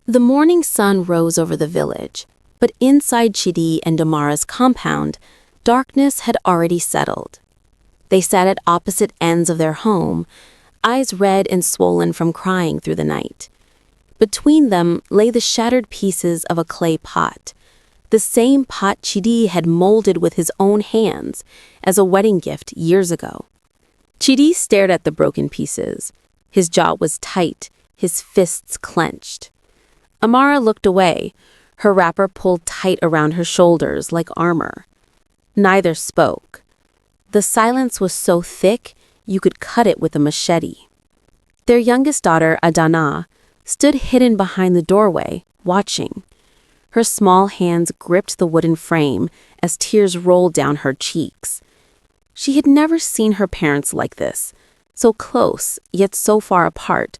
The morning sun rose over the village, but inside Chidi and Amara's compound, darkness had already settled. They sat at opposite ends of their home, eyes red and swollen from crying through the night. Between them lay the shattered pieces of a clay pot, the same pot Chidi had molded with his own hands as a wedding gift years ago. Chidi stared at the broken pieces. His jaw was tight, his fists clenched. Amara looked away, her wrapper pulled tight around her shoulders like armor. Neither spoke. The silence was so thick you could cut it with a machete. Their youngest daughter, Adana, stood hidden behind the doorway, watching. Her small hands gripped the wooden frame as tears rolled down her cheeks. She had never seen her parents like this, so close yet so far apart,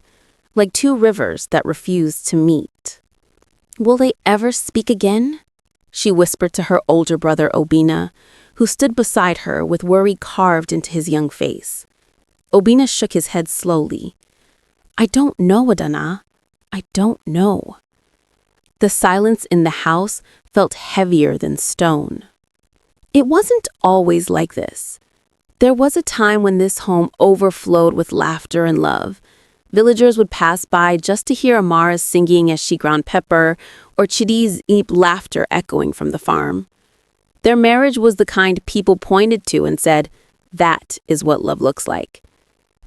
like two rivers that refused to meet. "Will they ever speak again?" she whispered to her older brother Obina, who stood beside her with worry carved into his young face. Obina shook his head slowly. "I don't know, Adana. I don't know." The silence in the house felt heavier than stone. It wasn't always like this. There was a time when this home overflowed with laughter and love. Villagers would pass by just to hear Amara singing as she ground pepper, or Chidi's deep laughter echoing from the farm. Their marriage was the kind people pointed to and said, "That is what love looks like."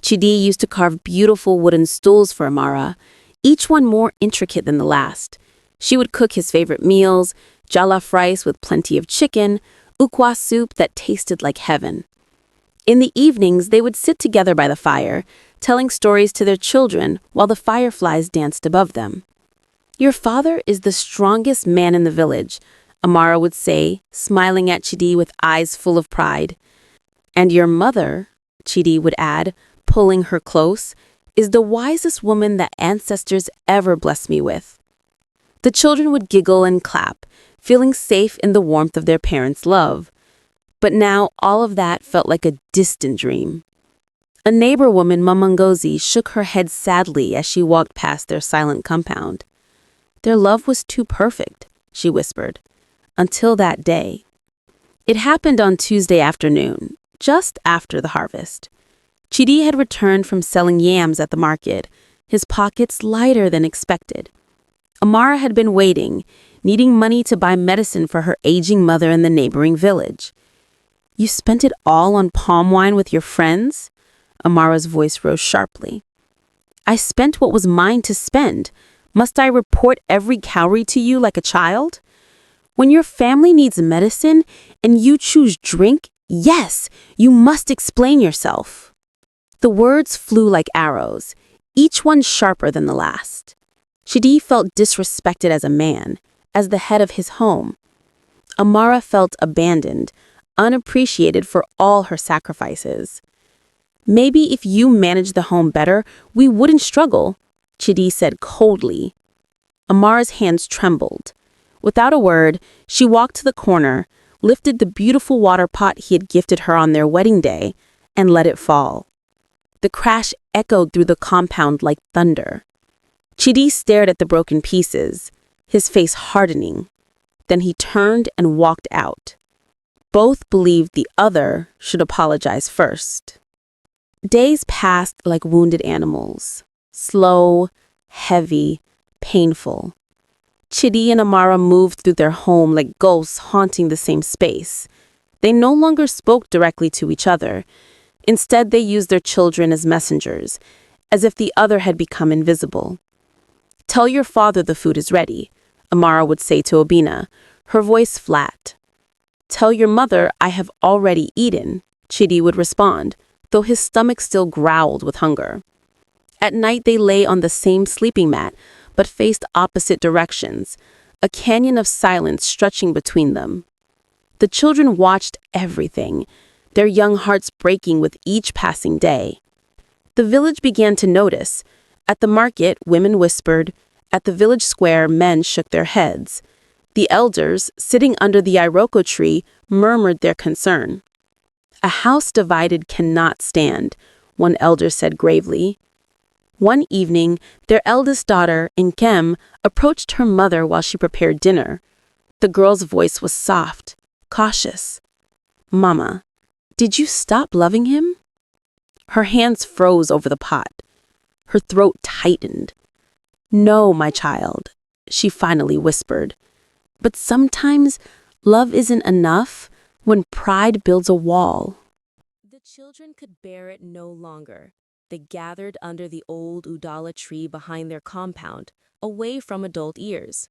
Chidi used to carve beautiful wooden stools for Amara, each one more intricate than the last. She would cook his favorite meals, jollof rice with plenty of chicken, ukwa soup that tasted like heaven. In the evenings, they would sit together by the fire, telling stories to their children while the fireflies danced above them. "Your father is the strongest man in the village," Amara would say, smiling at Chidi with eyes full of pride. "And your mother," Chidi would add, pulling her close, "is the wisest woman that ancestors ever blessed me with." The children would giggle and clap, feeling safe in the warmth of their parents' love. But now all of that felt like a distant dream. A neighbor woman, Mamangozi, shook her head sadly as she walked past their silent compound. "Their love was too perfect," she whispered, "until that day." It happened on Tuesday afternoon, just after the harvest. Chidi had returned from selling yams at the market, his pockets lighter than expected. Amara had been waiting, needing money to buy medicine for her aging mother in the neighboring village. "You spent it all on palm wine with your friends?" Amara's voice rose sharply. "I spent what was mine to spend. Must I report every cowrie to you like a child? When your family needs medicine and you choose drink, yes, you must explain yourself." The words flew like arrows, each one sharper than the last. Chidi felt disrespected as a man, as the head of his home. Amara felt abandoned, unappreciated for all her sacrifices. "Maybe if you managed the home better, we wouldn't struggle," Chidi said coldly. Amara's hands trembled. Without a word, she walked to the corner, lifted the beautiful water pot he had gifted her on their wedding day, and let it fall. The crash echoed through the compound like thunder. Chidi stared at the broken pieces, his face hardening. Then he turned and walked out. Both believed the other should apologize first. Days passed like wounded animals, slow, heavy, painful. Chidi and Amara moved through their home like ghosts haunting the same space. They no longer spoke directly to each other. Instead, they used their children as messengers, as if the other had become invisible. "Tell your father the food is ready," Amara would say to Obina, her voice flat. "Tell your mother I have already eaten," Chidi would respond, though his stomach still growled with hunger. At night they lay on the same sleeping mat, but faced opposite directions, a canyon of silence stretching between them. The children watched everything, their young hearts breaking with each passing day. The village began to notice. At the market, women whispered. At the village square, men shook their heads. The elders, sitting under the iroko tree, murmured their concern. "A house divided cannot stand," one elder said gravely. One evening, their eldest daughter, Inkem, approached her mother while she prepared dinner. The girl's voice was soft, cautious. "Mama, did you stop loving him?" Her hands froze over the pot. Her throat tightened. "No, my child," she finally whispered. "But sometimes love isn't enough when pride builds a wall." The children could bear it no longer. They gathered under the old Udala tree behind their compound, away from adult ears.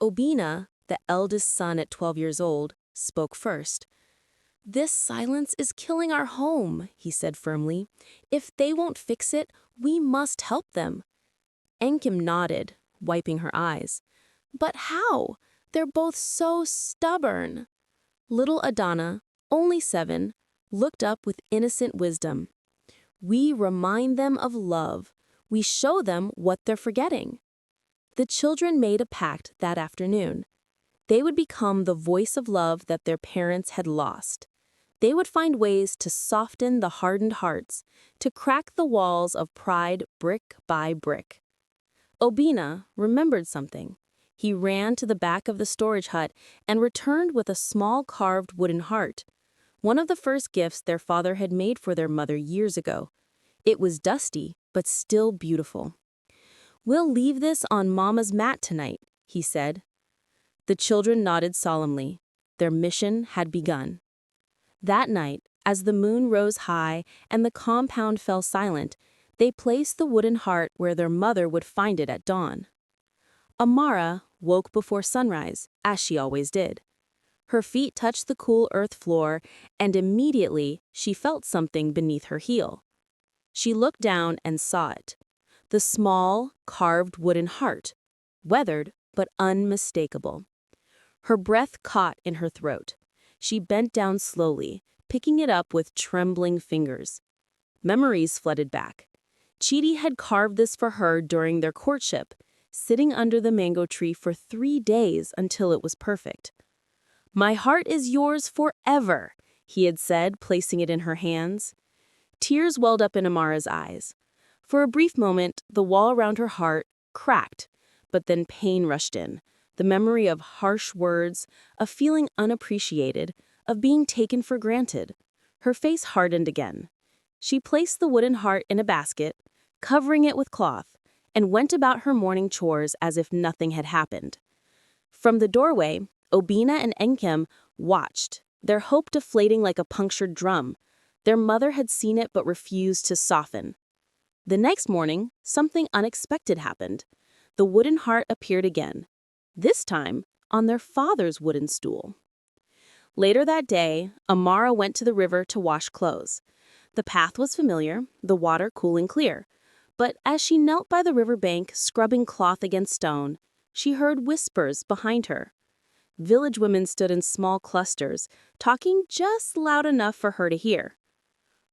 Obina, the eldest son at 12 years old, spoke first. "This silence is killing our home," he said firmly. "If they won't fix it, we must help them." Enkim nodded, wiping her eyes. "But how? They're both so stubborn." Little Adana, only 7, looked up with innocent wisdom. "We remind them of love. We show them what they're forgetting." The children made a pact that afternoon. They would become the voice of love that their parents had lost. They would find ways to soften the hardened hearts, to crack the walls of pride brick by brick. Obina remembered something. He ran to the back of the storage hut and returned with a small carved wooden heart, one of the first gifts their father had made for their mother years ago. It was dusty, but still beautiful. "We'll leave this on Mama's mat tonight," he said. The children nodded solemnly. Their mission had begun. That night, as the moon rose high and the compound fell silent, they placed the wooden heart where their mother would find it at dawn. Amara woke before sunrise, as she always did. Her feet touched the cool earth floor, and immediately she felt something beneath her heel. She looked down and saw it. The small, carved wooden heart, weathered but unmistakable. Her breath caught in her throat. She bent down slowly, picking it up with trembling fingers. Memories flooded back. Chidi had carved this for her during their courtship, sitting under the mango tree for 3 days until it was perfect. "My heart is yours forever," he had said, placing it in her hands. Tears welled up in Amara's eyes. For a brief moment, the wall around her heart cracked, but then pain rushed in. The memory of harsh words, of feeling unappreciated, of being taken for granted. Her face hardened again. She placed the wooden heart in a basket, covering it with cloth, and went about her morning chores as if nothing had happened. From the doorway, Obina and Enkem watched, their hope deflating like a punctured drum. Their mother had seen it but refused to soften. The next morning, something unexpected happened. The wooden heart appeared again, this time on their father's wooden stool. Later that day, Amara went to the river to wash clothes. The path was familiar, the water cool and clear. But as she knelt by the river bank, scrubbing cloth against stone, she heard whispers behind her. Village women stood in small clusters, talking just loud enough for her to hear.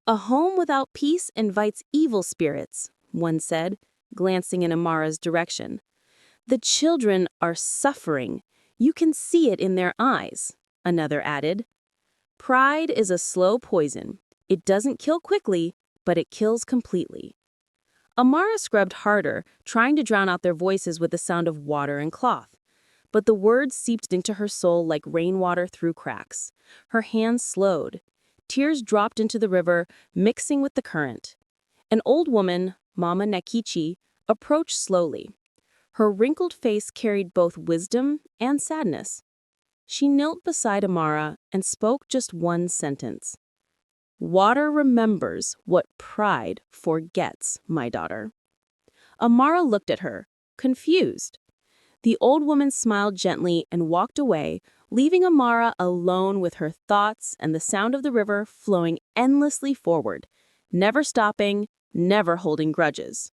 "A home without peace invites evil spirits," one said, glancing in Amara's direction. "The children are suffering. You can see it in their eyes," another added. "Pride is a slow poison. It doesn't kill quickly, but it kills completely." Amara scrubbed harder, trying to drown out their voices with the sound of water and cloth. But the words seeped into her soul like rainwater through cracks. Her hands slowed. Tears dropped into the river, mixing with the current. An old woman, Mama Nekichi, approached slowly. Her wrinkled face carried both wisdom and sadness. She knelt beside Amara and spoke just one sentence. "Water remembers what pride forgets, my daughter." Amara looked at her, confused. The old woman smiled gently and walked away, leaving Amara alone with her thoughts and the sound of the river flowing endlessly forward, never stopping, never holding grudges.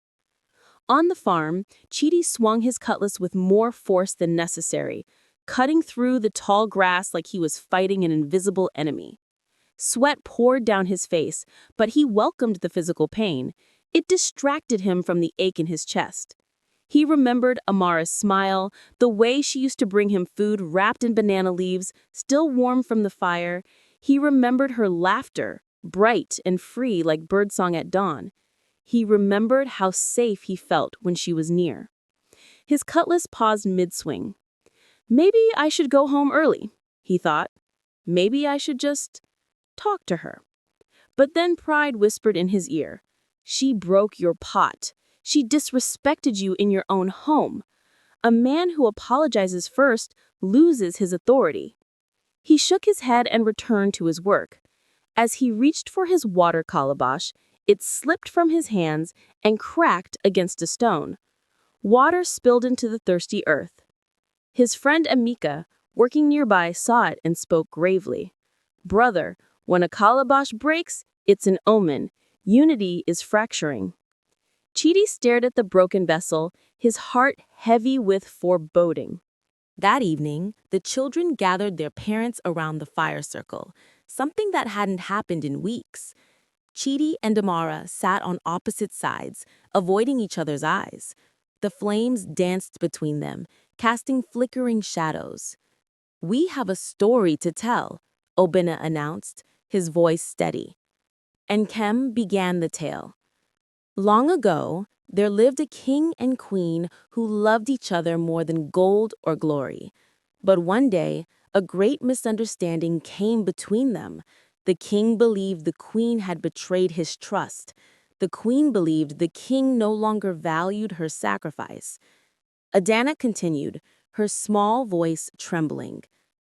On the farm, Chidi swung his cutlass with more force than necessary, cutting through the tall grass like he was fighting an invisible enemy. Sweat poured down his face, but he welcomed the physical pain. It distracted him from the ache in his chest. He remembered Amara's smile, the way she used to bring him food wrapped in banana leaves, still warm from the fire. He remembered her laughter, bright and free like birdsong at dawn. He remembered how safe he felt when she was near. His cutlass paused mid-swing. Maybe I should go home early, he thought. Maybe I should just talk to her. But then pride whispered in his ear. She broke your pot. She disrespected you in your own home. A man who apologizes first loses his authority. He shook his head and returned to his work. As he reached for his water calabash, it slipped from his hands and cracked against a stone. Water spilled into the thirsty earth. His friend Amika, working nearby, saw it and spoke gravely. Brother, when a calabash breaks, it's an omen. Unity is fracturing. Chidi stared at the broken vessel, his heart heavy with foreboding. That evening, the children gathered their parents around the fire circle, something that hadn't happened in weeks. Chidi and Amara sat on opposite sides, avoiding each other's eyes. The flames danced between them, casting flickering shadows. "We have a story to tell," Obinna announced, his voice steady. And Kem began the tale. Long ago, there lived a king and queen who loved each other more than gold or glory. But one day, a great misunderstanding came between them. The king believed the queen had betrayed his trust. The queen believed the king no longer valued her sacrifice. Adana continued, her small voice trembling.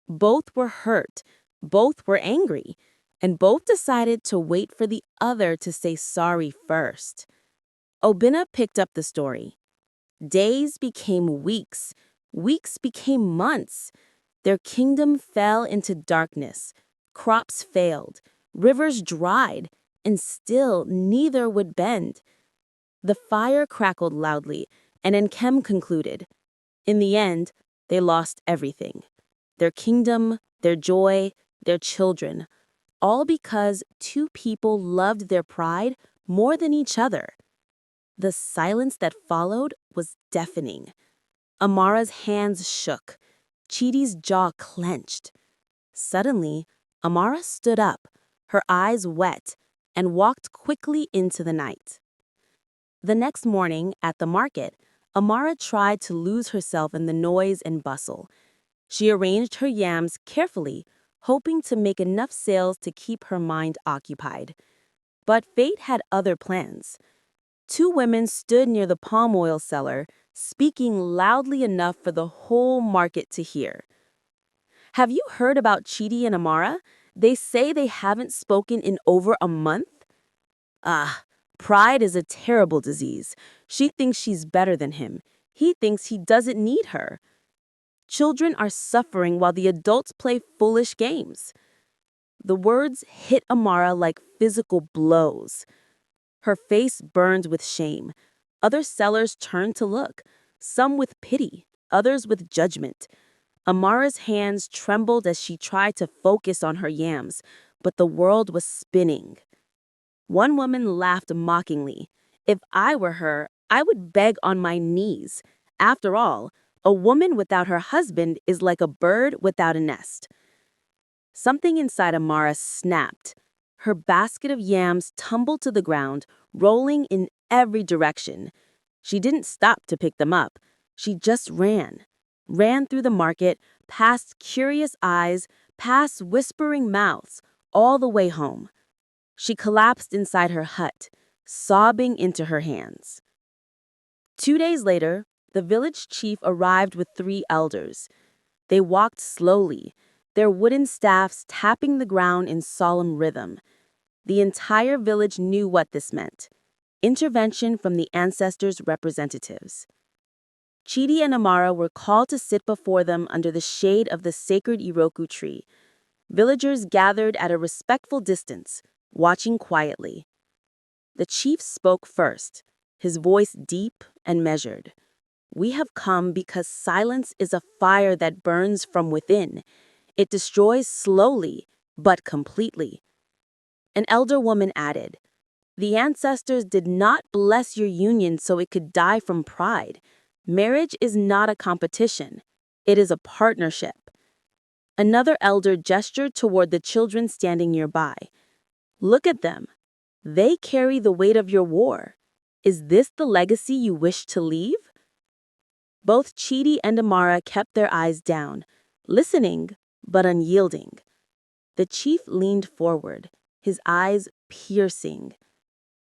Both were hurt, both were angry, and both decided to wait for the other to say sorry first. Obinna picked up the story. Days became weeks, weeks became months. Their kingdom fell into darkness. Crops failed, rivers dried, and still neither would bend. The fire crackled loudly, and Enkem concluded. In the end, they lost everything. Their kingdom, their joy, their children. All because two people loved their pride more than each other. The silence that followed was deafening. Amara's hands shook. Chidi's jaw clenched. Suddenly, Amara stood up, her eyes wet, and walked quickly into the night. The next morning, at the market, Amara tried to lose herself in the noise and bustle. She arranged her yams carefully, hoping to make enough sales to keep her mind occupied. But fate had other plans. Two women stood near the palm oil seller, speaking loudly enough for the whole market to hear. "Have you heard about Chidi and Amara? They say they haven't spoken in over a month." "Ah, pride is a terrible disease. She thinks she's better than him. He thinks he doesn't need her. Children are suffering while the adults play foolish games." The words hit Amara like physical blows. Her face burned with shame. Other sellers turned to look, some with pity, others with judgment. Amara's hands trembled as she tried to focus on her yams, but the world was spinning. One woman laughed mockingly. "If I were her, I would beg on my knees. After all, a woman without her husband is like a bird without a nest." Something inside Amara snapped. Her basket of yams tumbled to the ground, rolling in every direction. She didn't stop to pick them up. She just ran through the market, past curious eyes, past whispering mouths, all the way home. She collapsed inside her hut, sobbing into her hands. 2 days later, the village chief arrived with 3 elders. They walked slowly, their wooden staffs tapping the ground in solemn rhythm. The entire village knew what this meant. Intervention from the ancestors' representatives. Chidi and Amara were called to sit before them under the shade of the sacred Iroku tree. Villagers gathered at a respectful distance, watching quietly. The chief spoke first, his voice deep and measured. "We have come because silence is a fire that burns from within. It destroys slowly, but completely." An elder woman added, "The ancestors did not bless your union so it could die from pride. Marriage is not a competition. It is a partnership." Another elder gestured toward the children standing nearby. "Look at them. They carry the weight of your war. Is this the legacy you wish to leave? Both Chidi and Amara kept their eyes down, listening but unyielding. The chief leaned forward, his eyes piercing.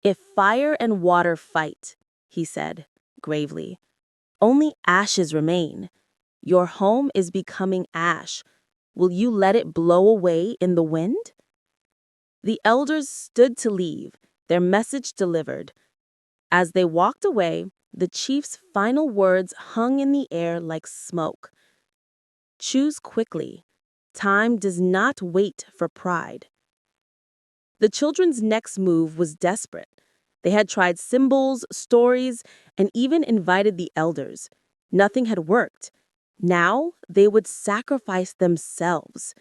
If fire and water fight, he said, gravely, only ashes remain. Your home is becoming ash. Will you let it blow away in the wind? The elders stood to leave, their message delivered. As they walked away, the chief's final words hung in the air like smoke. Choose quickly. Time does not wait for pride. The children's next move was desperate. They had tried symbols, stories, and even invited the elders. Nothing had worked. Now they would sacrifice themselves.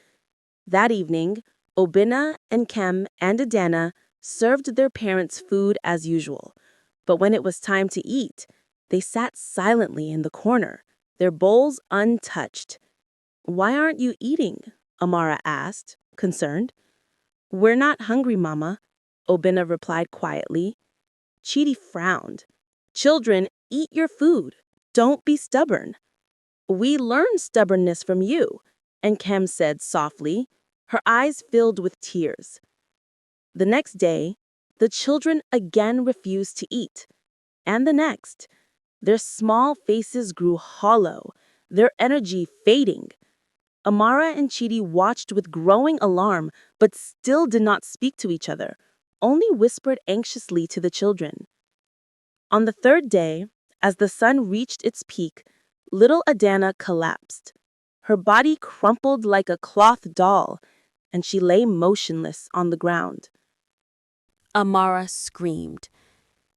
That evening, Obinna and Kem and Adana served their parents food as usual. But when it was time to eat, they sat silently in the corner, their bowls untouched. "Why aren't you eating?" Amara asked, concerned. "We're not hungry, Mama," Obinna replied quietly. Chidi frowned. "Children, eat your food. Don't be stubborn." "We learned stubbornness from you," and Kem said softly, her eyes filled with tears. The next day, the children again refused to eat. And the next. Their small faces grew hollow, their energy fading. Amara and Chidi watched with growing alarm, but still did not speak to each other, only whispered anxiously to the children. On the third day, as the sun reached its peak, little Adana collapsed. Her body crumpled like a cloth doll, and she lay motionless on the ground. Amara screamed.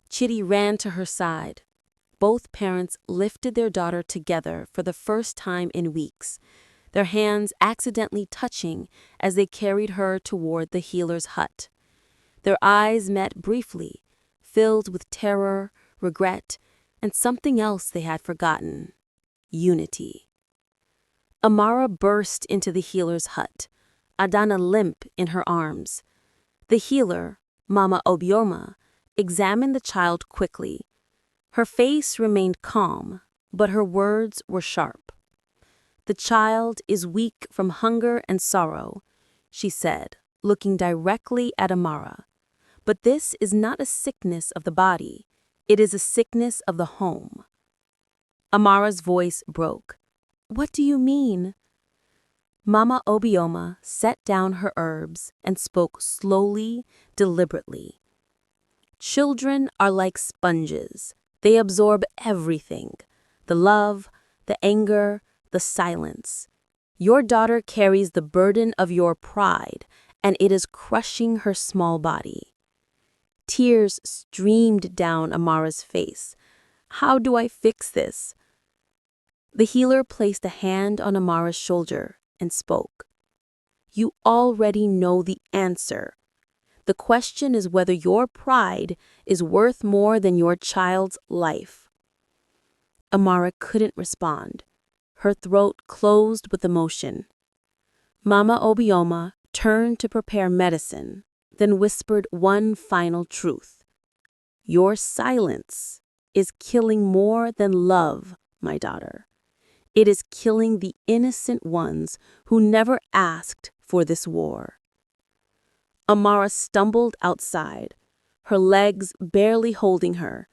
Chidi ran to her side. Both parents lifted their daughter together for the first time in weeks, their hands accidentally touching as they carried her toward the healer's hut. Their eyes met briefly, filled with terror, regret, and something else they had forgotten: unity. Amara burst into the healer's hut, Adana limp in her arms. The healer, Mama Obioma, examined the child quickly. Her face remained calm, but her words were sharp. "The child is weak from hunger and sorrow," she said, looking directly at Amara. "But this is not a sickness of the body. It is a sickness of the home." Amara's voice broke. "What do you mean?" Mama Obioma set down her herbs and spoke slowly, deliberately. "Children are like sponges. They absorb everything: the love, the anger, the silence. Your daughter carries the burden of your pride, and it is crushing her small body." Tears streamed down Amara's face. "How do I fix this?" The healer placed a hand on Amara's shoulder and spoke. "You already know the answer. The question is whether your pride is worth more than your child's life." Amara couldn't respond. Her throat closed with emotion. Mama Obioma turned to prepare medicine, then whispered one final truth. "Your silence is killing more than love, my daughter. It is killing the innocent ones who never asked for this war." Amara stumbled outside, her legs barely holding her.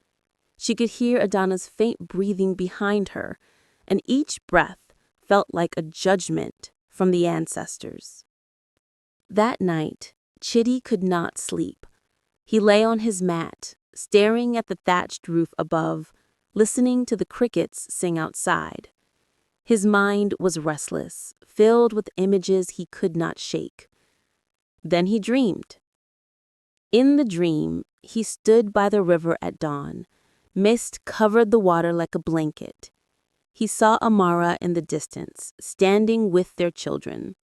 She could hear Adana's faint breathing behind her, and each breath felt like a judgment from the ancestors. That night, Chidi could not sleep. He lay on his mat, staring at the thatched roof above, listening to the crickets sing outside. His mind was restless, filled with images he could not shake. Then he dreamed. In the dream, he stood by the river at dawn. Mist covered the water like a blanket. He saw Amara in the distance, standing with their children.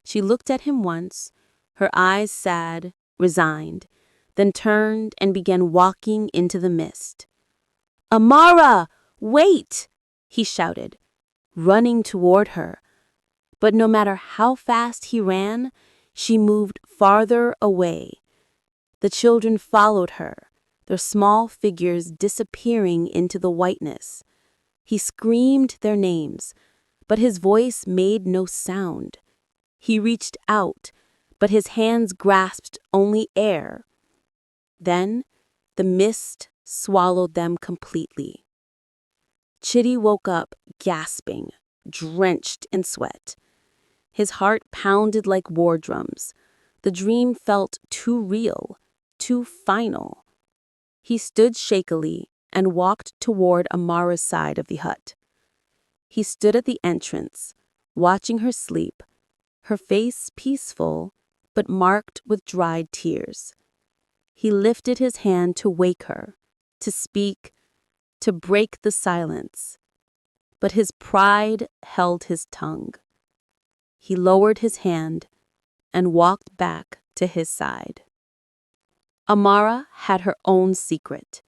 She looked at him once, her eyes sad, resigned, then turned and began walking into the mist. "Amara, wait!" he shouted, running toward her. But no matter how fast he ran, she moved farther away. The children followed her, their small figures disappearing into the whiteness. He screamed their names, but his voice made no sound. He reached out, but his hands grasped only air. Then the mist swallowed them completely. Chidi woke up gasping, drenched in sweat. His heart pounded like war drums. The dream felt too real, too final. He stood shakily and walked toward Amara's side of the hut. He stood at the entrance, watching her sleep, her face peaceful but marked with dried tears. He lifted his hand to wake her, to speak, to break the silence. But his pride held his tongue. He lowered his hand and walked back to his side. Amara had her own secret.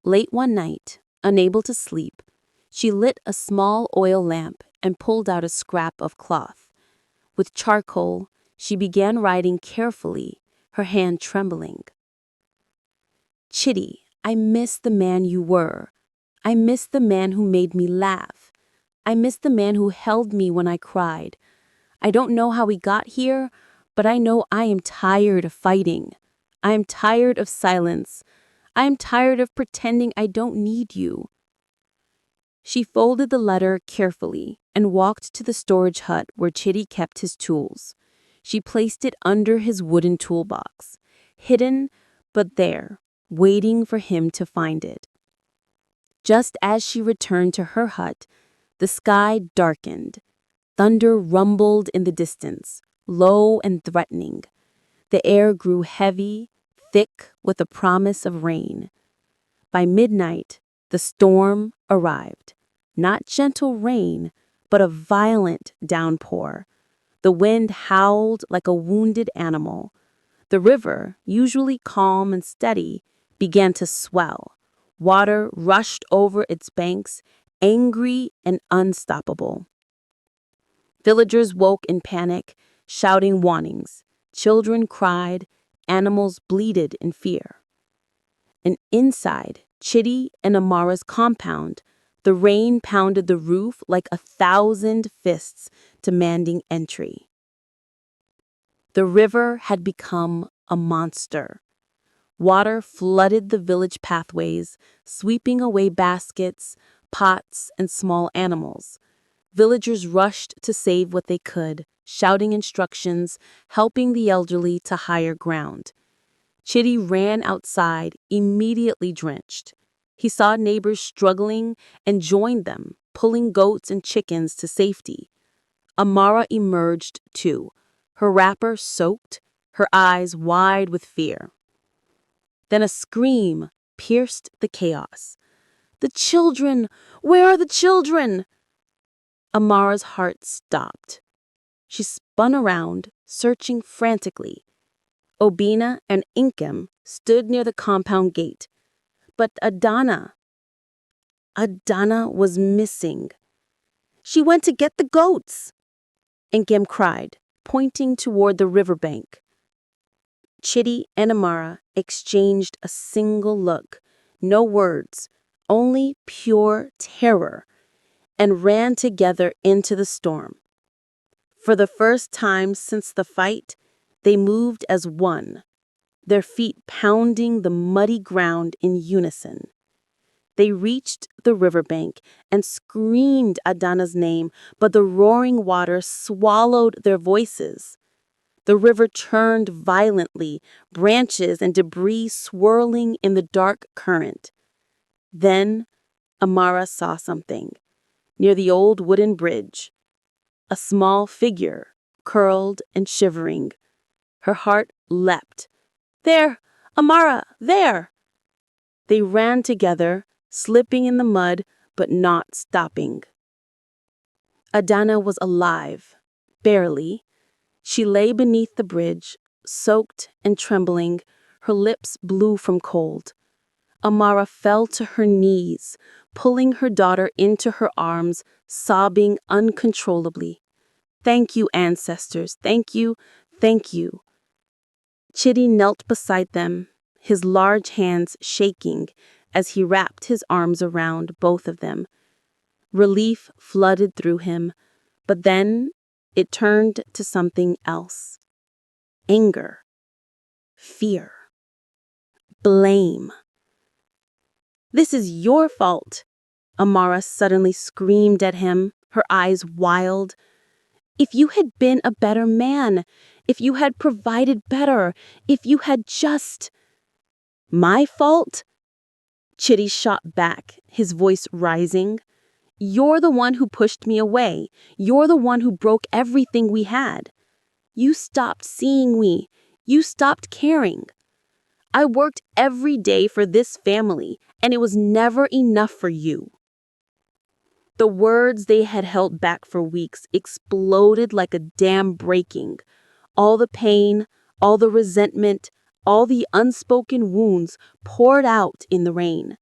Late one night, unable to sleep, she lit a small oil lamp and pulled out a scrap of cloth. With charcoal, she began writing carefully, her hand trembling. Chidi, I miss the man you were. I miss the man who made me laugh. I miss the man who held me when I cried. I don't know how we got here, but I know I am tired of fighting. I am tired of silence. I am tired of pretending I don't need you. She folded the letter carefully and walked to the storage hut where Chidi kept his tools. She placed it under his wooden toolbox, hidden but there, waiting for him to find it. Just as she returned to her hut, the sky darkened. Thunder rumbled in the distance, low and threatening. The air grew heavy, thick with the promise of rain. By midnight, the storm arrived. Not gentle rain, but a violent downpour. The wind howled like a wounded animal. The river, usually calm and steady, began to swell. Water rushed over its banks, angry and unstoppable. Villagers woke in panic, shouting warnings. Children cried, animals bleated in fear. And inside Chidi and Amara's compound, the rain pounded the roof like 1,000 fists demanding entry. The river had become a monster. Water flooded the village pathways, sweeping away baskets, pots, and small animals. Villagers rushed to save what they could, shouting instructions, helping the elderly to higher ground. Chidi ran outside, immediately drenched. He saw neighbors struggling and joined them, pulling goats and chickens to safety. Amara emerged too, her wrapper soaked, her eyes wide with fear. Then a scream pierced the chaos. "The children! Where are the children?" Amara's heart stopped. She spun around, searching frantically. Obina and Inkem stood near the compound gate. But Adana was missing. "She went to get the goats," Inkem cried, pointing toward the riverbank. Chidi and Amara exchanged a single look, no words, only pure terror, and ran together into the storm. For the first time since the fight, they moved as one, their feet pounding the muddy ground in unison. They reached the riverbank and screamed Adana's name, but the roaring water swallowed their voices. The river churned violently, branches and debris swirling in the dark current. Then Amara saw something. Near the old wooden bridge, a small figure, curled and shivering. Her heart leapt. "There! Amara! There!" They ran together, slipping in the mud, but not stopping. Adana was alive, barely. She lay beneath the bridge, soaked and trembling, her lips blue from cold. Amara fell to her knees, pulling her daughter into her arms, sobbing uncontrollably. "Thank you, ancestors. Thank you. Thank you." Chidi knelt beside them, his large hands shaking as he wrapped his arms around both of them. Relief flooded through him, but then it turned to something else. Anger, fear, blame. "This is your fault," Amara suddenly screamed at him, her eyes wild. "If you had been a better man, if you had provided better, if you had just—" "My fault?" Chidi shot back, his voice rising. "You're the one who pushed me away. You're the one who broke everything we had. You stopped seeing me. You stopped caring. I worked every day for this family, and it was never enough for you." The words they had held back for weeks exploded like a dam breaking. All the pain, all the resentment, all the unspoken wounds poured out in the rain.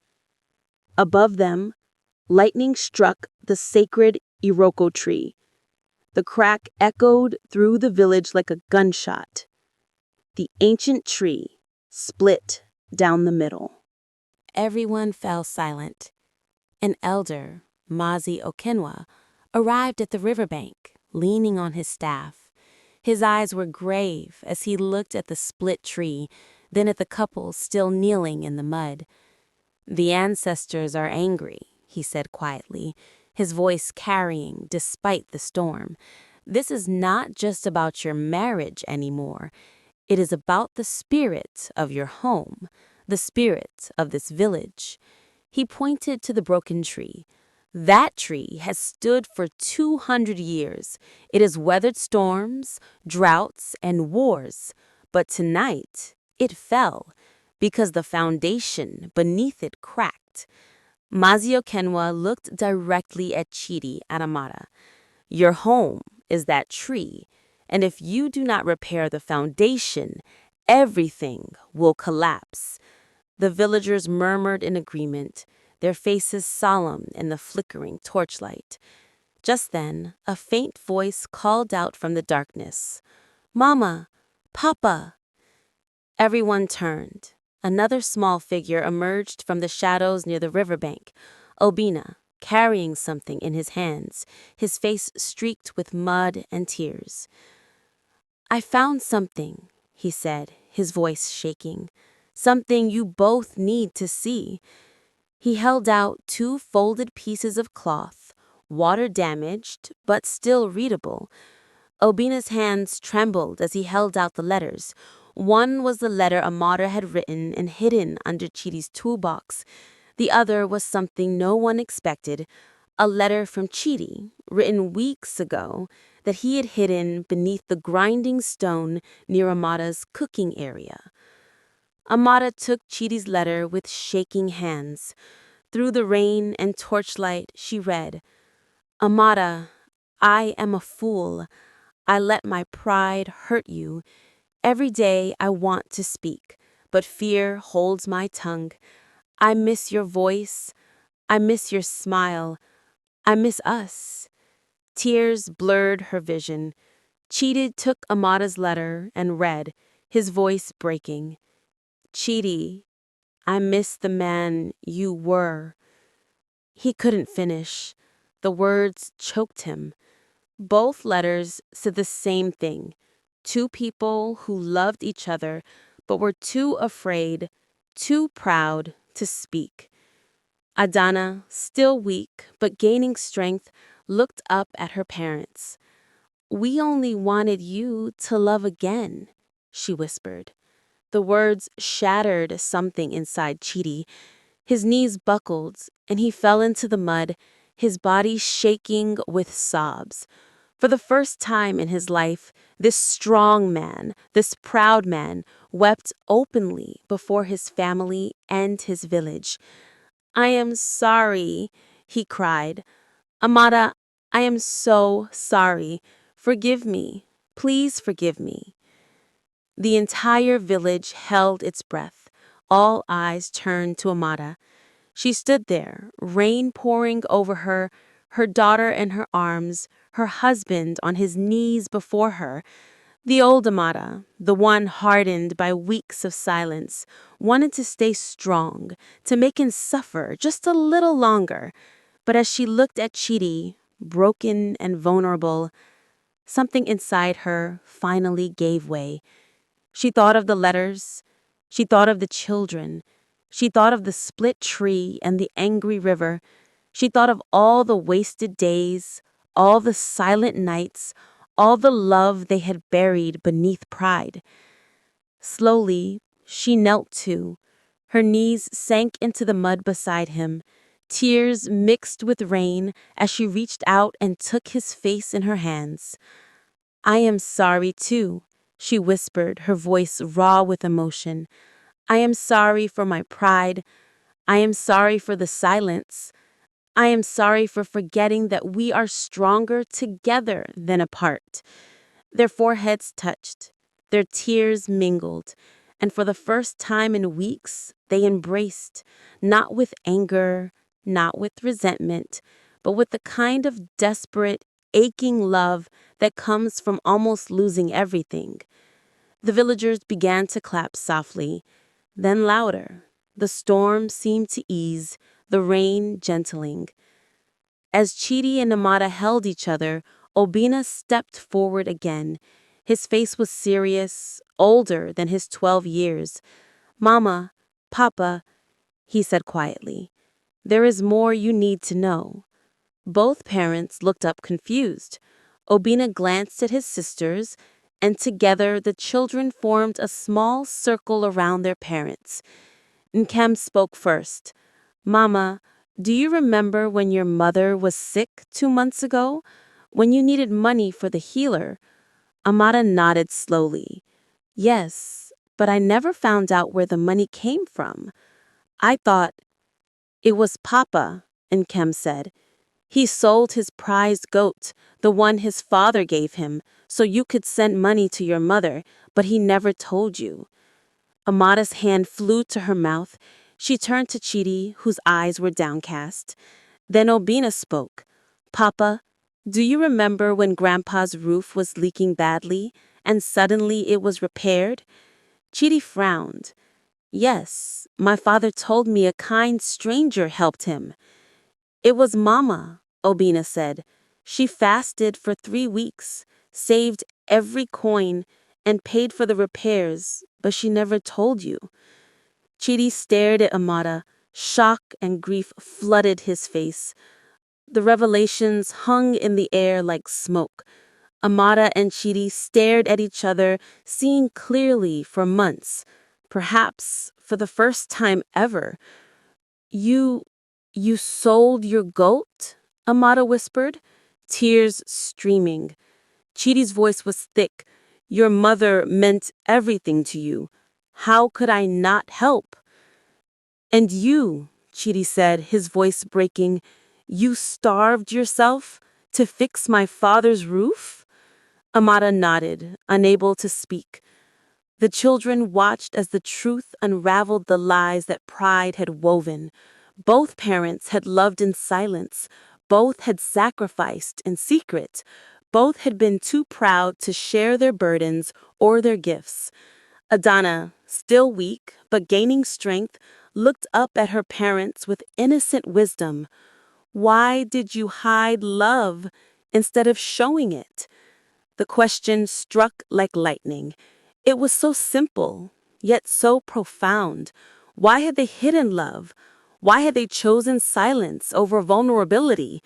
Above them, lightning struck the sacred Iroko tree. The crack echoed through the village like a gunshot. The ancient tree split down the middle. Everyone fell silent. An elder, Mazi Okenwa, arrived at the riverbank, leaning on his staff. His eyes were grave as he looked at the split tree, then at the couple still kneeling in the mud. "The ancestors are angry," he said quietly, his voice carrying despite the storm. "This is not just about your marriage anymore. It is about the spirit of your home, the spirit of this village." He pointed to the broken tree. "That tree has stood for 200 years. It has weathered storms, droughts, and wars. But tonight, it fell because the foundation beneath it cracked." Mazio Kenwa looked directly at Chidi and Amara. "Your home is that tree, and if you do not repair the foundation, everything will collapse." The villagers murmured in agreement, their faces solemn in the flickering torchlight. Just then, a faint voice called out from the darkness, "Mama! Papa!" Everyone turned. Another small figure emerged from the shadows near the riverbank, Obina, carrying something in his hands, his face streaked with mud and tears. "I found something," he said, his voice shaking. "Something you both need to see." He held out 2 folded pieces of cloth, water-damaged but still readable. Obina's hands trembled as he held out the letters. One was the letter Amara had written and hidden under Chidi's toolbox. The other was something no one expected, a letter from Chidi, written weeks ago, that he had hidden beneath the grinding stone near Amara's cooking area. Amara took Chidi's letter with shaking hands. Through the rain and torchlight, she read, "Amara, I am a fool. I let my pride hurt you. Every day I want to speak, but fear holds my tongue. I miss your voice. I miss your smile. I miss us." Tears blurred her vision. Chidi took Amara's letter and read, his voice breaking. "Chidi, I miss the man you were." He couldn't finish. The words choked him. Both letters said the same thing. 2 people who loved each other but were too afraid, too proud to speak. Adana, still weak but gaining strength, looked up at her parents. "We only wanted you to love again," she whispered. The words shattered something inside Chidi. His knees buckled, and he fell into the mud, his body shaking with sobs. For the first time in his life, this strong man, this proud man, wept openly before his family and his village. "I am sorry," he cried. "Amara, I am so sorry. Forgive me. Please forgive me." The entire village held its breath. All eyes turned to Amara. She stood there, rain pouring over her daughter in her arms, her husband on his knees before her. The old Amada, the one hardened by weeks of silence, wanted to stay strong, to make him suffer just a little longer. But as she looked at Chidi, broken and vulnerable, something inside her finally gave way. She thought of the letters. She thought of the children. She thought of the split tree and the angry river. She thought of all the wasted days, all the silent nights, all the love they had buried beneath pride. Slowly, she knelt too. Her knees sank into the mud beside him. Tears mixed with rain as she reached out and took his face in her hands. "I am sorry too," she whispered, her voice raw with emotion. "I am sorry for my pride. I am sorry for the silence. I am sorry for forgetting that we are stronger together than apart." Their foreheads touched, their tears mingled, and for the first time in weeks, they embraced, not with anger, not with resentment, but with the kind of desperate, aching love that comes from almost losing everything. The villagers began to clap softly, then louder. The storm seemed to ease, the rain gentling. As Chidi and Amada held each other, Obina stepped forward again. His face was serious, older than his 12 years. "Mama, Papa," he said quietly, "there is more you need to know." Both parents looked up confused. Obina glanced at his sisters, and together the children formed a small circle around their parents. Nkem spoke first. "Mama, do you remember when your mother was sick 2 months ago? When you needed money for the healer?" Amada nodded slowly. "Yes, but I never found out where the money came from. I thought—" "It was Papa," Nkem said. "He sold his prized goat, the one his father gave him, so you could send money to your mother, but he never told you." Amada's hand flew to her mouth. She turned to Chidi, whose eyes were downcast. Then Obina spoke. "Papa, do you remember when Grandpa's roof was leaking badly, and suddenly it was repaired?" Chidi frowned. "Yes, my father told me a kind stranger helped him." "It was Mama," Obina said. "She fasted for 3 weeks, saved every coin, and paid for the repairs, but she never told you." Chidi stared at Amada. Shock and grief flooded his face. The revelations hung in the air like smoke. Amada and Chidi stared at each other, seeing clearly for months, perhaps for the first time ever. You sold your goat?" Amada whispered, tears streaming. Chidi's voice was thick. "Your mother meant everything to you. How could I not help?" "And you," Chidi said, his voice breaking, "you starved yourself to fix my father's roof?" Amada nodded, unable to speak. The children watched as the truth unraveled the lies that pride had woven. Both parents had loved in silence. Both had sacrificed in secret. Both had been too proud to share their burdens or their gifts. Adana, still weak but gaining strength, looked up at her parents with innocent wisdom. "Why did you hide love instead of showing it?" The question struck like lightning. It was so simple, yet so profound. Why had they hidden love? Why had they chosen silence over vulnerability?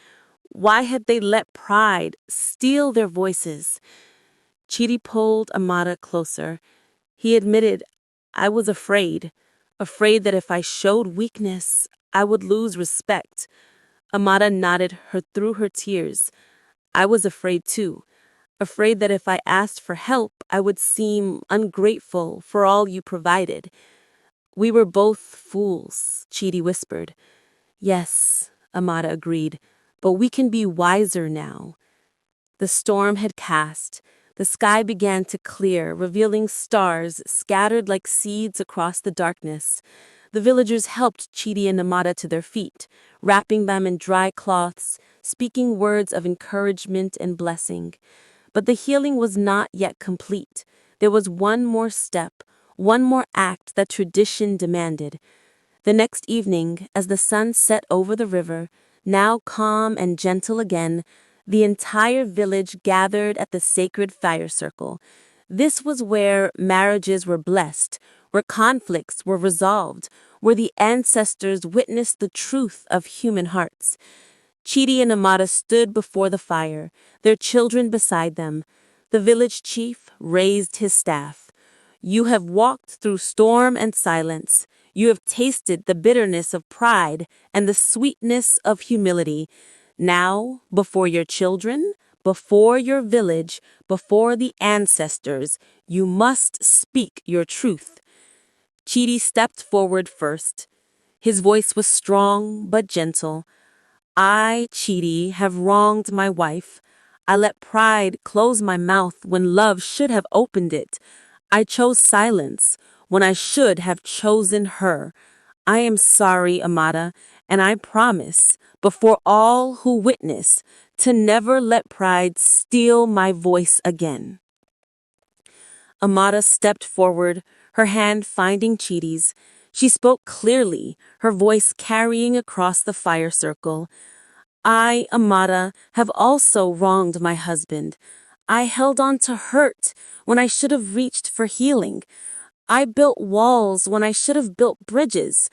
Why had they let pride steal their voices? Chidi pulled Amada closer. He admitted, "I was afraid that if I showed weakness, I would lose respect." Amada nodded her through her tears. "I was afraid too. Afraid that if I asked for help, I would seem ungrateful for all you provided." "We were both fools," Chidi whispered. "Yes," Amada agreed, "but we can be wiser now." The storm had passed. The sky began to clear, revealing stars scattered like seeds across the darkness. The villagers helped Chidi and Amada to their feet, wrapping them in dry cloths, speaking words of encouragement and blessing. But the healing was not yet complete. There was one more step, one more act that tradition demanded. The next evening, as the sun set over the river, now calm and gentle again, the entire village gathered at the sacred fire circle. This was where marriages were blessed, where conflicts were resolved, where the ancestors witnessed the truth of human hearts. Chidi and Amada stood before the fire, their children beside them. The village chief raised his staff. You have walked through storm and silence. You have tasted the bitterness of pride and the sweetness of humility. Now, before your children, before your village, before the ancestors, you must speak your truth. Chidi stepped forward first. His voice was strong but gentle. I, Chidi, have wronged my wife. I let pride close my mouth when love should have opened it. I chose silence when I should have chosen her. I am sorry, Amada, and I promise, before all who witness, to never let pride steal my voice again. Amada stepped forward, her hand finding Chidi's. She spoke clearly, her voice carrying across the fire circle. I, Amada, have also wronged my husband. I held on to hurt when I should have reached for healing. I built walls when I should have built bridges.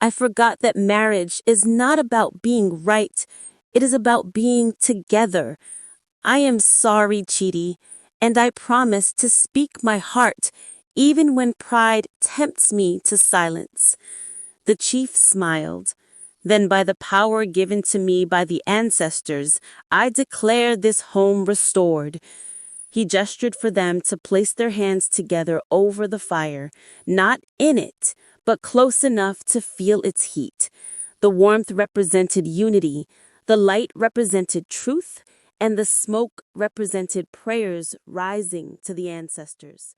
I forgot that marriage is not about being right, it is about being together. I am sorry, Chidi, and I promise to speak my heart, even when pride tempts me to silence. The chief smiled. Then by the power given to me by the ancestors, I declare this home restored. He gestured for them to place their hands together over the fire, not in it, but close enough to feel its heat. The warmth represented unity, the light represented truth, and the smoke represented prayers rising to the ancestors.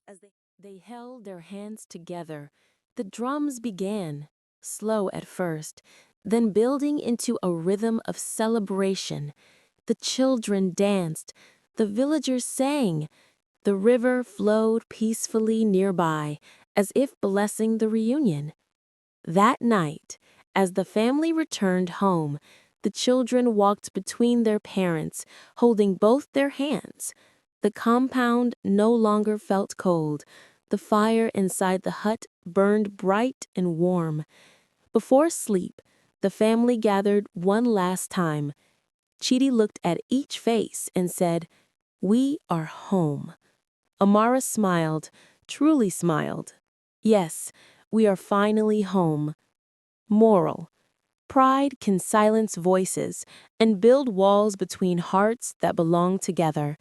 As they held their hands together, the drums began, slow at first, then building into a rhythm of celebration. The children danced, the villagers sang, the river flowed peacefully nearby, as if blessing the reunion. That night, as the family returned home, the children walked between their parents, holding both their hands. The compound no longer felt cold. The fire inside the hut burned bright and warm. Before sleep, the family gathered one last time. Chidi looked at each face and said, "We are home." Amara smiled, truly smiled. Yes, we are finally home. Moral: pride can silence voices and build walls between hearts that belong together.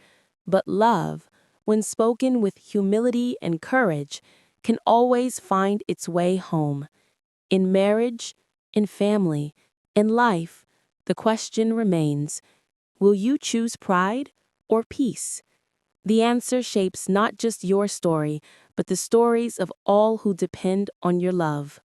But love, when spoken with humility and courage, can always find its way home. In marriage, in family, in life, the question remains, will you choose pride or peace? The answer shapes not just your story, but the stories of all who depend on your love.